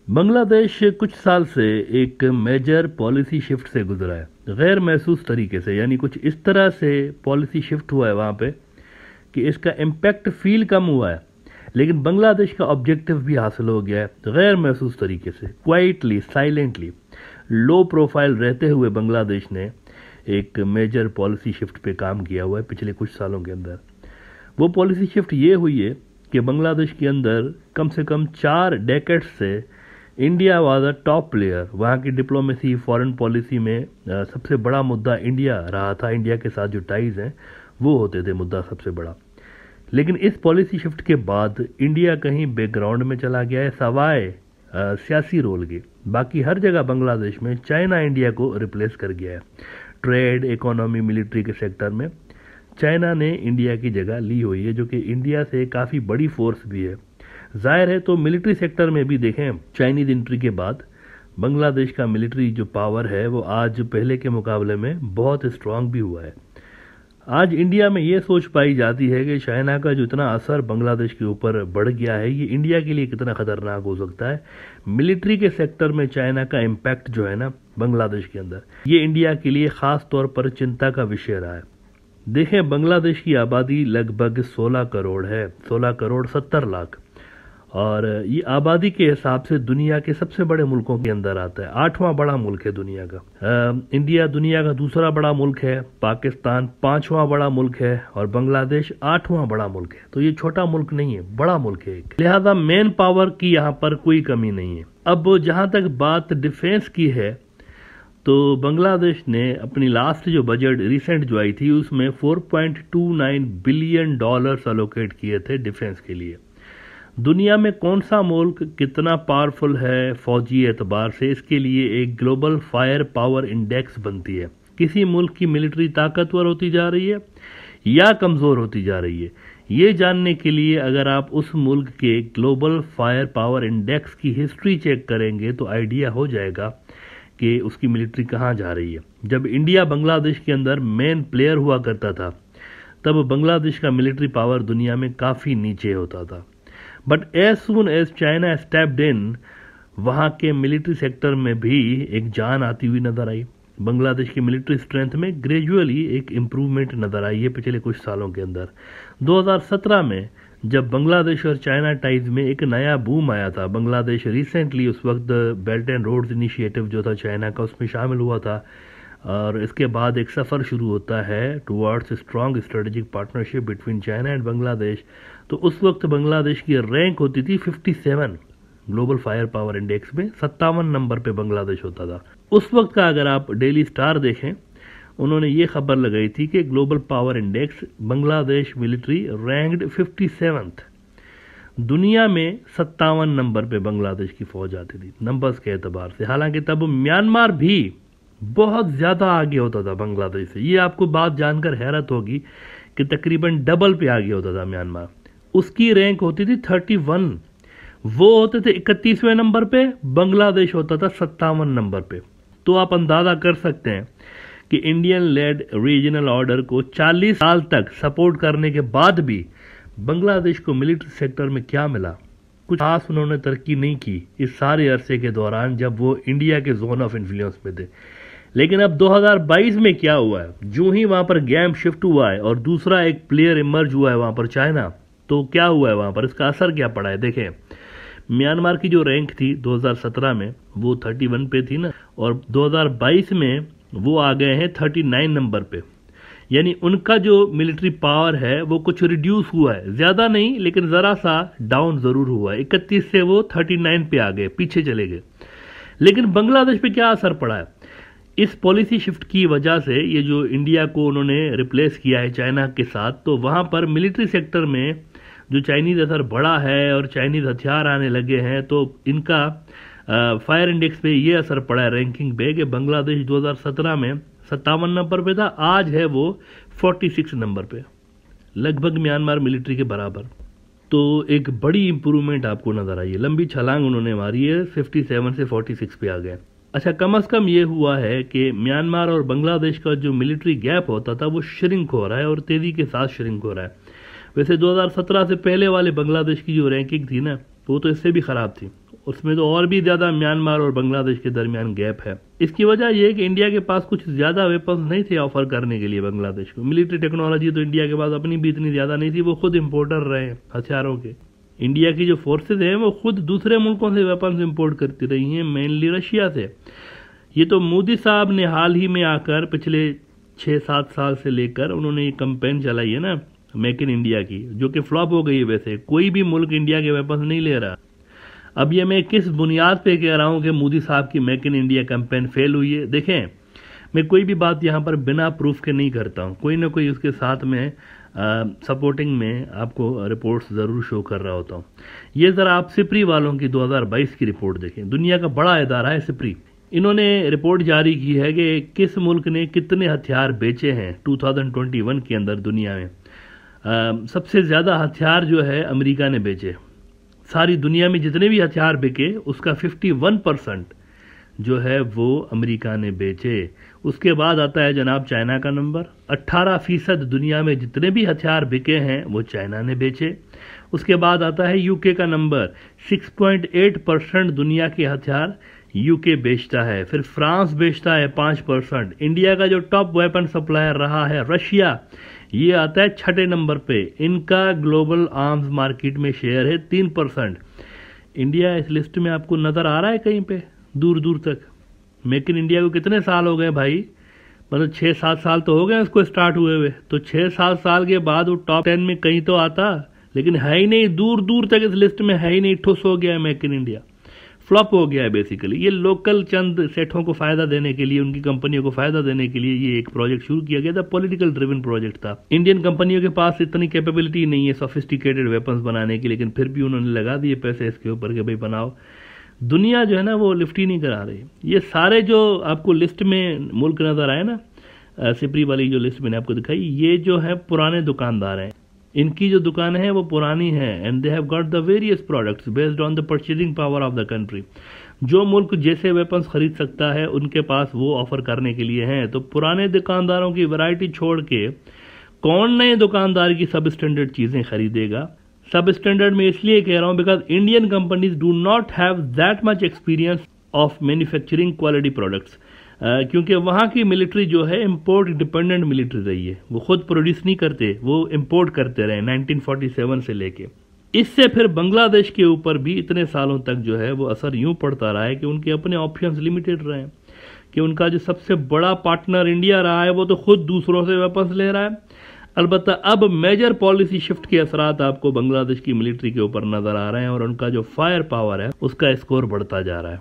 बांग्लादेश कुछ साल से एक मेजर पॉलिसी शिफ्ट से गुजरा है, गैर महसूस तरीके से। यानी कुछ इस तरह से पॉलिसी शिफ्ट हुआ है वहाँ पे कि इसका इम्पैक्ट फील कम हुआ है, लेकिन बांग्लादेश का ऑब्जेक्टिव भी हासिल हो गया है गैर महसूस तरीके से। क्वाइटली, साइलेंटली, लो प्रोफाइल रहते हुए बांग्लादेश ने एक मेजर पॉलिसी शिफ्ट पे काम किया हुआ है पिछले कुछ सालों के अंदर। वो पॉलिसी शिफ्ट ये हुई है कि बांग्लादेश के अंदर कम से कम 4 डेकेड्स से India was a top player. वहाँ की डिप्लोमेसी, फॉरेन पॉलिसी में सबसे बड़ा मुद्दा इंडिया रहा था। इंडिया के साथ जो टाइज हैं वो होते थे मुद्दा सबसे बड़ा। लेकिन इस पॉलिसी शिफ्ट के बाद इंडिया कहीं बैकग्राउंड में चला गया है, सवाए सियासी रोल के। बाकी हर जगह बांग्लादेश में चाइना इंडिया को रिप्लेस कर गया है। ट्रेड, इकोनॉमी, मिलिट्री के सेक्टर में चाइना ने इंडिया की जगह ली हुई है, जो कि इंडिया से काफ़ी बड़ी फोर्स भी है। जाहिर है, तो मिलिट्री सेक्टर में भी देखें, चाइनीज एंट्री के बाद बांग्लादेश का मिलिट्री जो पावर है वो आज पहले के मुकाबले में बहुत स्ट्रांग भी हुआ है। आज इंडिया में ये सोच पाई जाती है कि चाइना का जो इतना असर बांग्लादेश के ऊपर बढ़ गया है, ये इंडिया के लिए कितना खतरनाक हो सकता है। मिलिट्री के सेक्टर में चाइना का इम्पैक्ट जो है ना बांग्लादेश के अंदर, ये इंडिया के लिए खास तौर पर चिंता का विषय रहा है। देखें, बांग्लादेश की आबादी लगभग 16 करोड़ है, 16 करोड़ 70 लाख, और ये आबादी के हिसाब से दुनिया के सबसे बड़े मुल्कों के अंदर आता है। 8वां बड़ा मुल्क है दुनिया का। इंडिया दुनिया का दूसरा बड़ा मुल्क है, पाकिस्तान 5वां बड़ा मुल्क है, और बांग्लादेश 8वां बड़ा मुल्क है। तो ये छोटा मुल्क नहीं है, बड़ा मुल्क है। लिहाजा मेन पावर की यहाँ पर कोई कमी नहीं है। अब जहाँ तक बात डिफेंस की है, तो बांग्लादेश ने अपनी लास्ट जो बजट रिसेंट जो आई थी उसमें $4.29 बिलियन अलोकेट किए थे डिफेंस के लिए। दुनिया में कौन सा मुल्क कितना पावरफुल है फौजी एतबार से, इसके लिए एक ग्लोबल फायर पावर इंडेक्स बनती है। किसी मुल्क की मिलिट्री ताकतवर होती जा रही है या कमज़ोर होती जा रही है, ये जानने के लिए अगर आप उस मुल्क के ग्लोबल फायर पावर इंडेक्स की हिस्ट्री चेक करेंगे तो आइडिया हो जाएगा कि उसकी मिलिट्री कहाँ जा रही है। जब इंडिया बांग्लादेश के अंदर मेन प्लेयर हुआ करता था, तब बांग्लादेश का मिलिट्री पावर दुनिया में काफ़ी नीचे होता था। But as soon as China stepped in, वहाँ के मिलिट्री सेक्टर में भी एक जान आती हुई नजर आई। बांग्लादेश की मिलिट्री स्ट्रेंथ में ग्रेजुअली एक इम्प्रूवमेंट नजर आई है पिछले कुछ सालों के अंदर। 2017 में जब बांग्लादेश और चाइना टाइज में एक नया बूम आया था, बांग्लादेश रिसेंटली उस वक्त बेल्ट एंड रोड्स इनिशिएटिव जो था चाइना का, उसमें शामिल हुआ था, और इसके बाद एक सफ़र शुरू होता है towards strong strategic partnership between China and Bangladesh. तो उस वक्त बांग्लादेश की रैंक होती थी 57 ग्लोबल फायर पावर इंडेक्स में, 57 नंबर पे बांग्लादेश होता था उस वक्त का। अगर आप डेली स्टार देखें, उन्होंने ये खबर लगाई थी कि global power index Bangladesh military ranked 57th, दुनिया में 57 नंबर पे बांग्लादेश की फौज आती थी नंबर्स के एतबार से। हालांकि तब म्यांमार भी बहुत ज़्यादा आगे होता था बांग्लादेश से। ये आपको बात जानकर हैरत होगी कि तकरीबन डबल पे आगे होता था म्यांमार। उसकी रैंक होती थी 31, वो होते थे 31वें नंबर पे, बांग्लादेश होता था 57 नंबर पे। तो आप अंदाज़ा कर सकते हैं कि इंडियन लेड रीजनल ऑर्डर को 40 साल तक सपोर्ट करने के बाद भी बांग्लादेश को मिलिट्री सेक्टर में क्या मिला। कुछ खास उन्होंने तरक्की नहीं की इस सारे अरसे के दौरान जब वो इंडिया के जोन ऑफ इन्फ्लुएंस में थे। लेकिन अब 2022 में क्या हुआ है, जो ही वहां पर गेम शिफ्ट हुआ है और दूसरा एक प्लेयर इमर्ज हुआ है वहां पर, चाइना, तो क्या हुआ है वहां पर, इसका असर क्या पड़ा है। देखें, म्यांमार की जो रैंक थी 2017 में वो 31 पे थी ना, और 2022 में वो आ गए हैं 39 नंबर पे। यानी उनका जो मिलिट्री पावर है वो कुछ रिड्यूस हुआ है, ज्यादा नहीं लेकिन जरा सा डाउन जरूर हुआ है। 31 से वो 39 पे आ गए, पीछे चले गए। लेकिन बांग्लादेश पे क्या असर पड़ा है इस पॉलिसी शिफ्ट की वजह से, ये जो इंडिया को उन्होंने रिप्लेस किया है चाइना के साथ, तो वहां पर मिलिट्री सेक्टर में जो चाइनीज असर बढ़ा है और चाइनीज हथियार आने लगे हैं, तो इनका फायर इंडेक्स पे ये असर पड़ा है रैंकिंग पे कि बांग्लादेश 2017 में 57 नंबर पे था, आज है वो 46 नंबर पे, लगभग म्यांमार मिलिट्री के बराबर। तो एक बड़ी इंप्रूवमेंट आपको नजर आई है, लंबी छलांग उन्होंने मारी है, 57 से 46 पे आ गए। अच्छा, कम अज कम ये हुआ है कि म्यांमार और बांग्लादेश का जो मिलिट्री गैप होता था वो श्रिंक हो रहा है, और तेजी के साथ श्रिंक हो रहा है। वैसे 2017 से पहले वाले बांग्लादेश की जो रैंकिंग थी ना, वो तो इससे भी खराब थी। उसमें तो और भी ज़्यादा म्यांमार और बांग्लादेश के दरमियान गैप है। इसकी वजह यह है कि इंडिया के पास कुछ ज़्यादा वेपन्स नहीं थे ऑफर करने के लिए बांग्लादेश को। मिलिट्री टेक्नोलॉजी तो इंडिया के पास अपनी भी इतनी ज़्यादा नहीं थी, वो खुद इम्पोर्टर रहे हथियारों के। इंडिया की जो फोर्सेज हैं वो खुद दूसरे मुल्कों से वेपन्स इम्पोर्ट करती रही हैं, मेनली रशिया से। ये तो मोदी साहब ने हाल ही में आकर पिछले 6-7 साल से लेकर उन्होंने ये कैंपेन चलाई है ना मेक इन इंडिया की, जो कि फ्लॉप हो गई है। वैसे कोई भी मुल्क इंडिया के वेपन्स नहीं ले रहा। अब ये मैं किस बुनियाद पे कह रहा हूँ कि मोदी साहब की make in India campaign fail हुई है? देखें, मैं कोई भी बात यहाँ पर बिना प्रूफ के नहीं करता हूँ, कोई ना कोई उसके साथ में सपोर्टिंग में आपको रिपोर्ट्स ज़रूर शो कर रहा होता हूँ। ये ज़रा आप सिप्री वालों की 2022 की रिपोर्ट देखें। दुनिया का बड़ा इदारा है सिप्री। इन्होंने रिपोर्ट जारी की है कि किस मुल्क ने कितने हथियार बेचे हैं 2021 के अंदर दुनिया में। सबसे ज़्यादा हथियार जो है अमेरिका ने बेचे। सारी दुनिया में जितने भी हथियार बिके उसका 51% जो है वो अमेरिका ने बेचे। उसके बाद आता है जनाब चाइना का नंबर। 18% दुनिया में जितने भी हथियार बिके हैं वो चाइना ने बेचे। उसके बाद आता है यूके का नंबर। 6.8% दुनिया के हथियार यूके बेचता है। फिर फ्रांस बेचता है 5%। इंडिया का जो टॉप वेपन सप्लायर रहा है रशिया, ये आता है 6ठे नंबर पे। इनका ग्लोबल आर्म्स मार्केट में शेयर है 3%। इंडिया इस लिस्ट में आपको नज़र आ रहा है कहीं पे दूर दूर तक? मेक इन इंडिया को कितने साल हो गए भाई? मतलब 6-7 साल तो हो गए उसको स्टार्ट हुए। तो 6-7 साल के बाद वो टॉप 10 में कहीं तो आता, लेकिन है ही नहीं, दूर दूर तक इस लिस्ट में है ही नहीं। ठुस हो गया है मेक इन इंडिया, फ्लॉप हो गया है बेसिकली। ये लोकल चंद सेठों को फायदा देने के लिए, उनकी कंपनियों को फायदा देने के लिए ये एक प्रोजेक्ट शुरू किया गया था। पॉलिटिकल ड्रिवन प्रोजेक्ट था। इंडियन कंपनियों के पास इतनी कैपेबिलिटी नहीं है सोफिस्टिकेटेड वेपन्स बनाने की, लेकिन फिर भी उन्होंने लगा दिए पैसे इसके ऊपर कि भाई बनाओ। दुनिया जो है ना वो लिफ्ट ही नहीं करा रही। ये सारे जो आपको लिस्ट में मुल्क नजर आए ना, सिपरी वाली जो लिस्ट मैंने आपको दिखाई, ये जो है पुराने दुकानदार हैं। इनकी जो दुकानें हैं वो पुरानी हैं and they have got the various products based on the purchasing power of the country. जो मुल्क जैसे वेपन्स खरीद सकता है उनके पास वो ऑफर करने के लिए हैं। तो पुराने दुकानदारों की वैरायटी छोड़ के कौन नए दुकानदार की सब स्टैंडर्ड चीज़ें खरीदेगा? सब स्टैंडर्ड में इसलिए कह रहा हूँ because Indian companies do not have that much experience of manufacturing quality products. क्योंकि वहाँ की मिलिट्री जो है इम्पोर्ट डिपेंडेंट मिलिट्री रही है। वो खुद प्रोड्यूस नहीं करते, वो इम्पोर्ट करते रहे 1947 से लेके। इससे फिर बांग्लादेश के ऊपर भी इतने सालों तक जो है वो असर यूं पड़ता रहा है कि उनके अपने ऑप्शंस लिमिटेड रहे हैं। कि उनका जो सबसे बड़ा पार्टनर इंडिया रहा है वो तो खुद दूसरों से वेपन्स ले रहा है। अलबत्ता अब मेजर पॉलिसी शिफ्ट के असरात आपको बांग्लादेश की मिलिट्री के ऊपर नजर आ रहे हैं और उनका जो फायर पावर है उसका स्कोर बढ़ता जा रहा है।